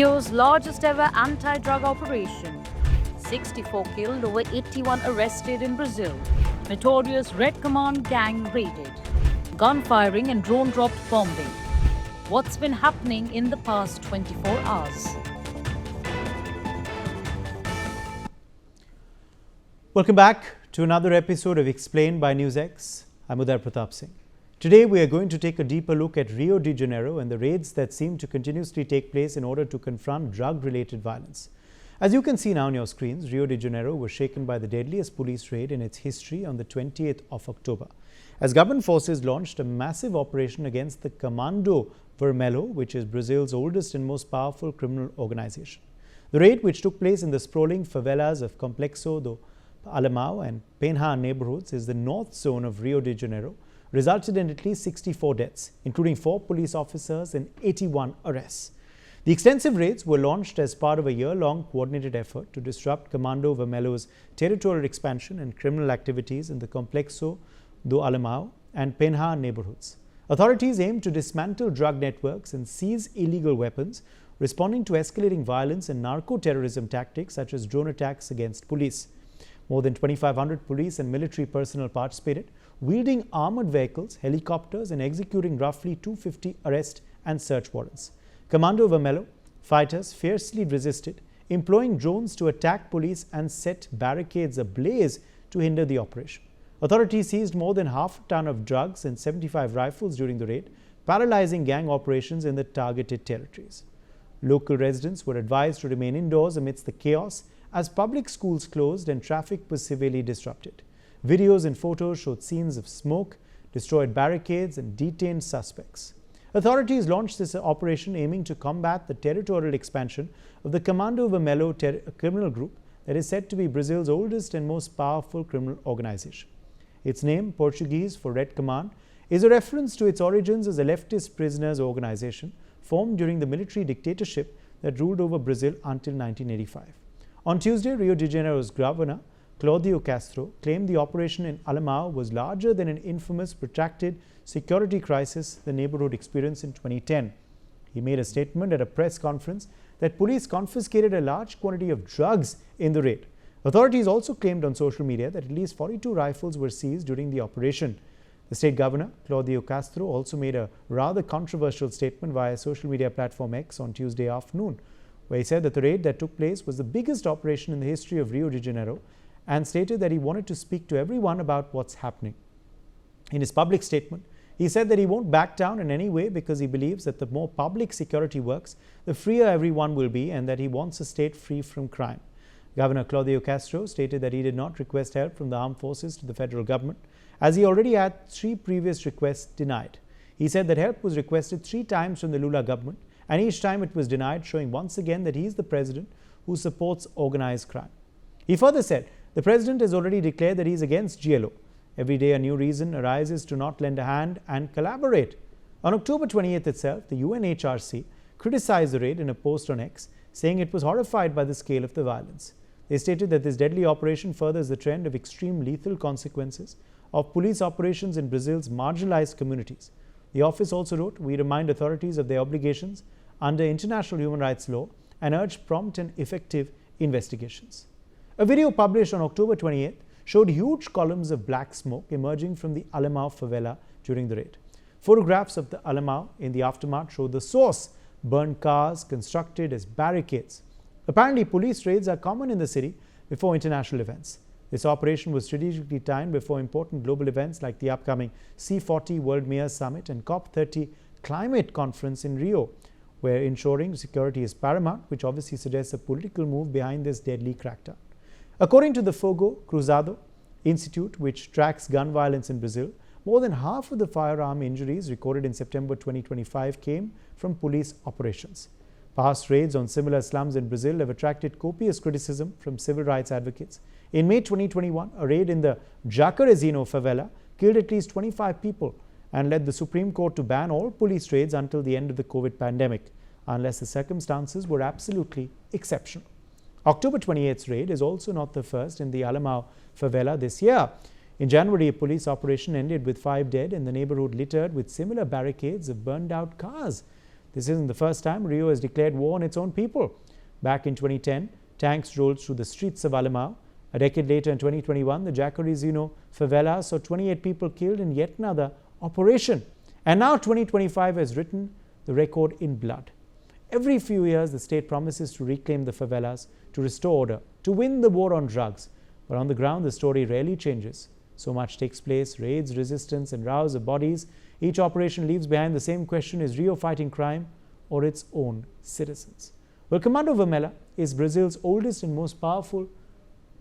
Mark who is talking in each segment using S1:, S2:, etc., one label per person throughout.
S1: Rio's largest ever anti-drug operation. 64 killed, over 81 arrested in Brazil. Notorious Red Command gang raided. Gunfiring and drone-dropped bombing. What's been happening in the past 24 hours?
S2: Welcome back to another episode of Explained by NewsX. I'm Uday Pratap Singh. Today we are going to take a deeper look at Rio de Janeiro and the raids that seem to continuously take place in order to confront drug-related violence. As you can see now on your screens, Rio de Janeiro was shaken by the deadliest police raid in its history on the 20th of October, as government forces launched a massive operation against the Comando Vermelho, which is Brazil's oldest and most powerful criminal organization. The raid, which took place in the sprawling favelas of Complexo do Alemão and Penha neighborhoods, is the north zone of Rio de Janeiro, resulted in at least 64 deaths, including 4 police officers and 81 arrests. The extensive raids were launched as part of a year-long coordinated effort to disrupt Comando Vermelho's territorial expansion and criminal activities in the Complexo do Alemão and Penha neighborhoods. Authorities aim to dismantle drug networks and seize illegal weapons, responding to escalating violence and narco-terrorism tactics such as drone attacks against police. More than 2,500 police and military personnel participated, wielding armored vehicles, helicopters, and executing roughly 250 arrest and search warrants. Comando Vermelho fighters fiercely resisted, employing drones to attack police and set barricades ablaze to hinder the operation. Authorities seized more than half a ton of drugs and 75 rifles during the raid, paralyzing gang operations in the targeted territories. Local residents were advised to remain indoors amidst the chaos as public schools closed and traffic was severely disrupted. Videos and photos showed scenes of smoke, destroyed barricades, and detained suspects. Authorities launched this operation aiming to combat the territorial expansion of the Comando Vermelho criminal group that is said to be Brazil's oldest and most powerful criminal organization. Its name, Portuguese for Red Command, is a reference to its origins as a leftist prisoners organization formed during the military dictatorship that ruled over Brazil until 1985. On Tuesday, Rio de Janeiro's governor, Claudio Castro, claimed the operation in Alemão was larger than an infamous protracted security crisis the neighborhood experienced in 2010. He made a statement at a press conference that police confiscated a large quantity of drugs in the raid. Authorities also claimed on social media that at least 42 rifles were seized during the operation. The state governor, Claudio Castro, also made a rather controversial statement via social media platform X on Tuesday afternoon, where he said that the raid that took place was the biggest operation in the history of Rio de Janeiro and stated that he wanted to speak to everyone about what's happening. In his public statement, he said that he won't back down in any way because he believes that the more public security works, the freer everyone will be, and that he wants a state free from crime. Governor Claudio Castro stated that he did not request help from the armed forces to the federal government, as he already had 3 previous requests denied. He said that help was requested 3 times from the Lula government, and each time it was denied, showing once again that he is the president who supports organized crime. He further said, the president has already declared that he is against GLO. Every day a new reason arises to not lend a hand and collaborate. On October 20th itself, the UNHRC criticized the raid in a post on X, saying it was horrified by the scale of the violence. They stated that this deadly operation furthers the trend of extreme lethal consequences of police operations in Brazil's marginalized communities. The office also wrote, we remind authorities of their obligations under international human rights law and urge prompt and effective investigations. A video published on October 28th showed huge columns of black smoke emerging from the Alemão favela during the raid. Photographs of the Alemão in the aftermath showed the source, burned cars constructed as barricades. Apparently, police raids are common in the city before international events. This operation was strategically timed before important global events like the upcoming C40 World Mayors Summit and COP30 Climate Conference in Rio, where ensuring security is paramount, which obviously suggests a political move behind this deadly crackdown. According to the Fogo Cruzado Institute, which tracks gun violence in Brazil, more than half of the firearm injuries recorded in September 2025 came from police operations. Past raids on similar slums in Brazil have attracted copious criticism from civil rights advocates. In May 2021, a raid in the Jacarezinho favela killed at least 25 people and led the Supreme Court to ban all police raids until the end of the COVID pandemic, unless the circumstances were absolutely exceptional. October 28th's raid is also not the first in the Alemão favela this year. In January, a police operation ended with 5 dead and the neighborhood littered with similar barricades of burned out cars. This isn't the first time Rio has declared war on its own people. Back in 2010, tanks rolled through the streets of Alemão. A decade later, in 2021, the Jacarezinho favela saw 28 people killed in yet another operation. And now 2025 has written the record in blood. Every few years, the state promises to reclaim the favelas, to restore order, to win the war on drugs. But on the ground, the story rarely changes. So much takes place: raids, resistance, and rows of bodies. Each operation leaves behind the same question: is Rio fighting crime or its own citizens? Well, Comando Vermelho is Brazil's oldest and most powerful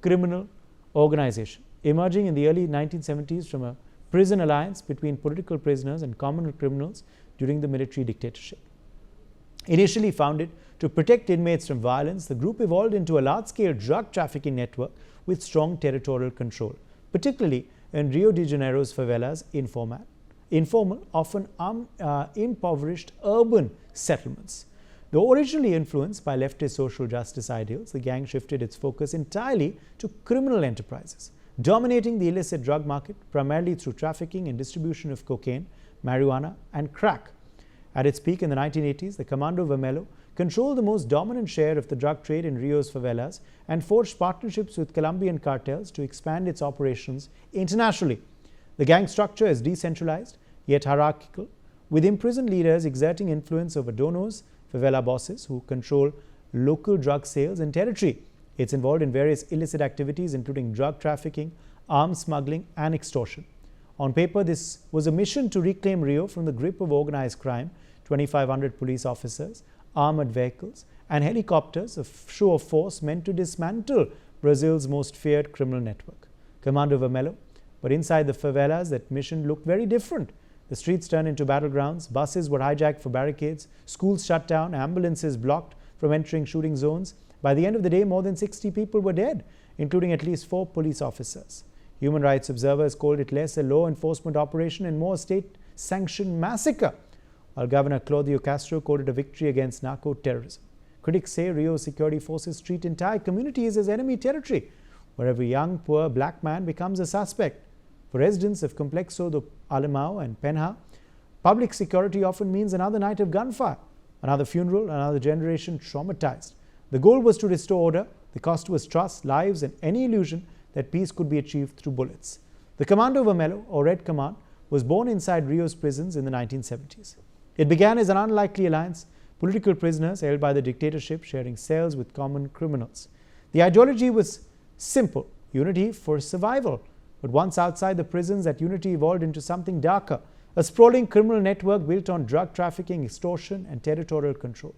S2: criminal organization, emerging in the early 1970s from a prison alliance between political prisoners and common criminals during the military dictatorship. Initially founded to protect inmates from violence, the group evolved into a large-scale drug trafficking network with strong territorial control, particularly in Rio de Janeiro's favelas, informal, often impoverished urban settlements. Though originally influenced by leftist social justice ideals, the gang shifted its focus entirely to criminal enterprises, dominating the illicit drug market primarily through trafficking and distribution of cocaine, marijuana, and crack. At its peak in the 1980s, the Comando Vermelho controlled the most dominant share of the drug trade in Rio's favelas and forged partnerships with Colombian cartels to expand its operations internationally. The gang structure is decentralized yet hierarchical, with imprisoned leaders exerting influence over donors, favela bosses who control local drug sales and territory. It's involved in various illicit activities including drug trafficking, arms smuggling, and extortion. On paper, this was a mission to reclaim Rio from the grip of organized crime. 2,500 police officers, armored vehicles, and helicopters, a show of force meant to dismantle Brazil's most feared criminal network, Comando Vermelho. But inside the favelas, that mission looked very different. The streets turned into battlegrounds, buses were hijacked for barricades, schools shut down, ambulances blocked from entering shooting zones. By the end of the day, more than 60 people were dead, including at least 4 police officers. Human rights observers called it less a law enforcement operation and more a state-sanctioned massacre, while Governor Claudio Castro called it a victory against narco-terrorism. Critics say Rio's security forces treat entire communities as enemy territory, where every young, poor black man becomes a suspect. For residents of Complexo do Alemão and Penha, public security often means another night of gunfire, another funeral, another generation traumatized. The goal was to restore order. The cost was trust, lives, and any illusion that peace could be achieved through bullets. The Comando Vermelho, or Red Command, was born inside Rio's prisons in the 1970s. It began as an unlikely alliance, political prisoners held by the dictatorship sharing cells with common criminals. The ideology was simple: unity for survival. But once outside the prisons, that unity evolved into something darker, a sprawling criminal network built on drug trafficking, extortion, and territorial control.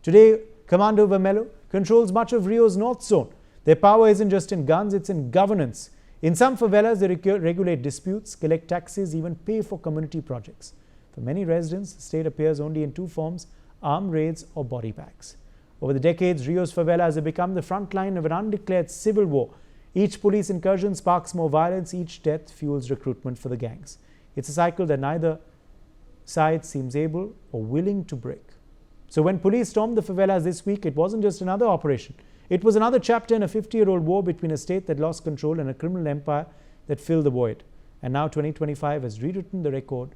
S2: Today, Comando Vermelho controls much of Rio's North Zone. Their power isn't just in guns, it's in governance. In some favelas, they regulate disputes, collect taxes, even pay for community projects. For many residents, the state appears only in 2 forms: armed raids or body bags. Over the decades, Rio's favelas have become the front line of an undeclared civil war. Each police incursion sparks more violence, each death fuels recruitment for the gangs. It's a cycle that neither side seems able or willing to break. So when police stormed the favelas this week, it wasn't just another operation. It was another chapter in a 50-year-old war between a state that lost control and a criminal empire that filled the void. And now 2025 has rewritten the record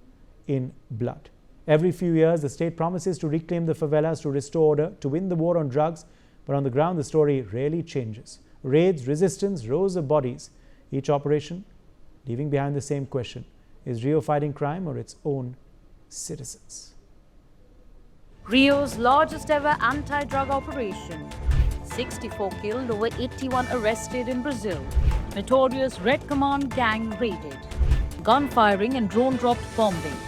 S2: in blood. Every few years, the state promises to reclaim the favelas, to restore order, to win the war on drugs. But on the ground, the story rarely changes. Raids, resistance, rows of bodies. Each operation leaving behind the same question: is Rio fighting crime or its own citizens?
S1: Rio's largest ever anti-drug operation. 64 killed, over 81 arrested in Brazil. Notorious Red Command gang raided. Gunfiring and drone-dropped bombing.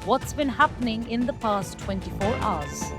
S1: What's been happening in the past 24 hours?